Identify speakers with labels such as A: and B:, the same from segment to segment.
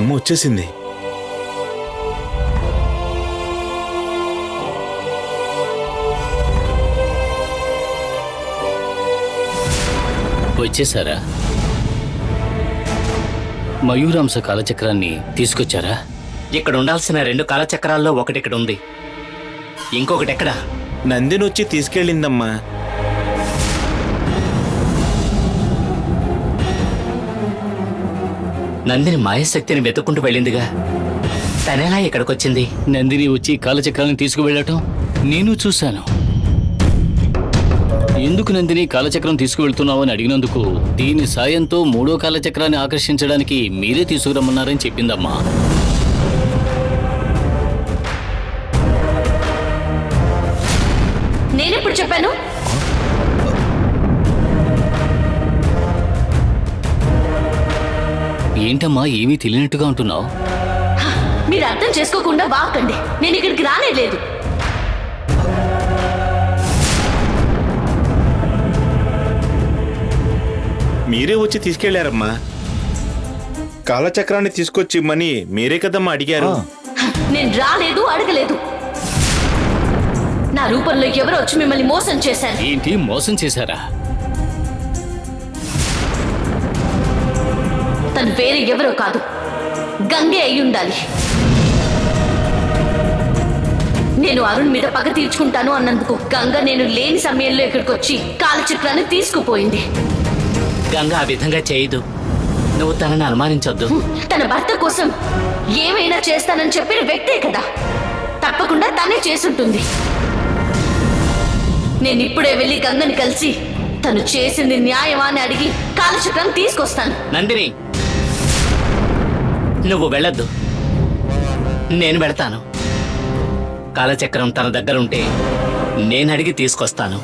A: అమ్మ వచ్చేసింది.
B: వచ్చేసారా? మయూరాంశ కాలచక్రాన్ని తీసుకొచ్చారా?
C: ఇక్కడ ఉండాల్సిన 2 కాలచక్రాల్లో ఒకటి ఇక్కడ ఉంది, ఇంకొకటి ఎక్కడ?
A: నందిని వచ్చి తీసుకెళ్ళిందమ్మా.
C: నందిని మాయాశక్తిని వెతుక్కుంటూ వెళ్ళిందిగా, తనేలా ఇక్కడికొచ్చింది?
B: నందిని వచ్చి కాలచక్రాన్ని తీసుకువెళ్ళటం నేను చూశాను. ఎందుకు నందిని కాలచక్రం తీసుకువెళ్తున్నావు అని అడిగినందుకు దీని సాయంతో 3వ కాలచక్రాన్ని ఆకర్షించడానికి మీరే తీసుకురమ్మన్నారని చెప్పిందమ్మా.
D: నేనెప్పుడు చెప్పాను?
B: ఏంటమ్మా ఏమీ తెలియనట్టుగా ఉంటున్నావు?
D: మీరు అర్థం చేసుకోకుండా వాకండి. నేను ఇక్కడికి రానేలేదు.
A: మీరే వచ్చి తీసుకెళ్లారమ్మా. కాలచక్రాన్ని తీసుకొచ్చి ఇమ్మని మీరే కదమ్మా అడిగారు.
D: నేను రాలేదు, అడగలేదు. నా రూపంలో ఎవరో వచ్చి మిమ్మల్ని మోసం చేశారు.
B: ఏంటి మోసం చేశారా?
D: తను వేరే ఎవరో కాదు, గంగే అయి ఉండాలి. నేను అరుణ్ మీద పగ తీర్చుకుంటాను అన్నందుకు గంగ నేను లేని సమయంలో ఇక్కడికి వచ్చి కాలచక్రాన్ని తీసుకుపోయింది.
C: గంగ ఆ విధంగా చేయదు, నువ్వు తనని అనుమానించొద్దు.
D: తన భర్త కోసం ఏమైనా చేస్తానని చెప్పిన వ్యక్తే కదా, తప్పకుండా తనే చేసుంటుంది. నేను ఇప్పుడే వెళ్ళి గంగని కలిసి తను చేసింది న్యాయమా అని అడిగి కాలచక్రం తీసుకొస్తాను.
C: నందిని, నువ్వు వెళ్ళొద్దు, నేను వెళతాను. కాలచక్రం తన దగ్గర ఉంటే నేను అడిగి తీసుకొస్తాను.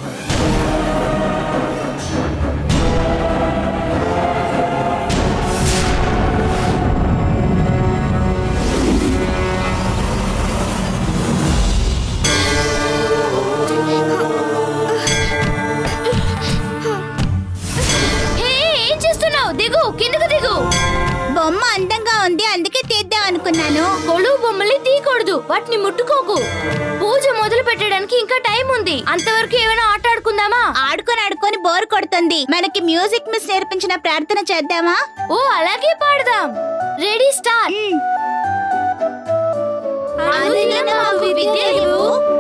D: దిగు, కిందకు దిగు.
E: బొమ్మ అందంగా ఉంది, అందుకే తీద్దాం అనుకున్నాను.
D: కొలువు బొమ్మల్ని తీయకూడదు, వాటిని ముట్టుకోకు. పూజ మొదలు పెట్టడానికి ఇంకా టైం ఉంది. అంతవరకు ఏమైనా ఆట ఆడుకుందామా?
E: ఆడుకొని బోర్ కొడుతుంది. మనకి మ్యూజిక్ మిస్ నేర్పించిన ప్రార్థన చేద్దామా?
D: ఓ అలాగే పాడదాం. Ready start.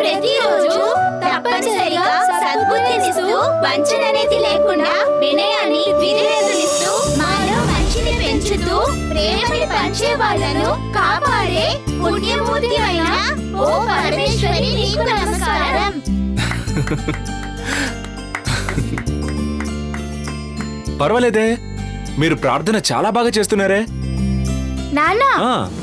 E: ప్రతిరోజు తప్పనిసరిగా సద్బుద్ధినిస్తూ వంచననేది లేకుండా వినయాన్ని విధేయతనిస్తూ మాలో మంచిని పెంచుతూ ప్రేమని పంచే వాళ్ళను కాపాడే పుణ్యమూర్తి అయిన ఓ పరమేశ్వరి నీకు నమస్కారం.
F: పర్వాలేదే, మీరు ప్రార్థన చాలా బాగా చేస్తున్నారే.
D: నాన్న,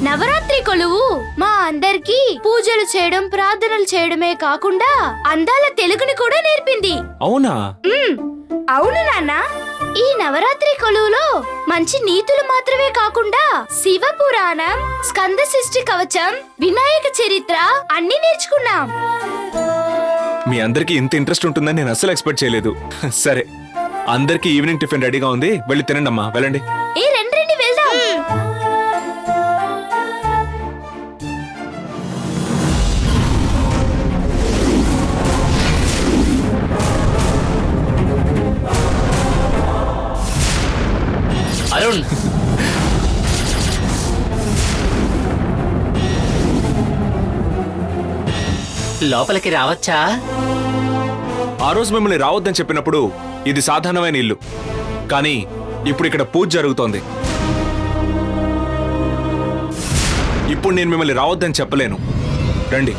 D: నవరాత్రి కొలువు మా అందరికి పూజలు చేయడం, ప్రార్థనలు చేయడమే కాకుండా అందాల తెలుగుని కూడా నేర్పింది.
F: అవునా?
D: అవును నాన్న. ఈ నవరాత్రి కొలువులో మంచి నీతులు మాత్రమే కాకుండా శివ పురాణం, స్కంద సృష్టి కవచం, వినాయక చరిత్ర అన్ని నేర్చుకున్నాం.
F: మీ అందరికి ఇంత ఇంట్రెస్ట్ ఉంటుందని నేను అస్సలు ఎక్స్పెక్ట్ చేయలేదు. సరే, అందరికి ఈవినింగ్ టిఫిన్ రెడీగా ఉంది, వెళ్ళి తినండి అమ్మా, వెళ్ళండి.
D: రండి వెళ్దాం.
C: అరుణ్, లోపలికి రావచ్చా?
F: ఆ రోజు మిమ్మల్ని రావద్దని చెప్పినప్పుడు ఇది సాధారణమైన ఇల్లు, కానీ ఇప్పుడు ఇక్కడ పూజ జరుగుతోంది. ఇప్పుడు నేను మిమ్మల్ని రావద్దని చెప్పలేను. రండి.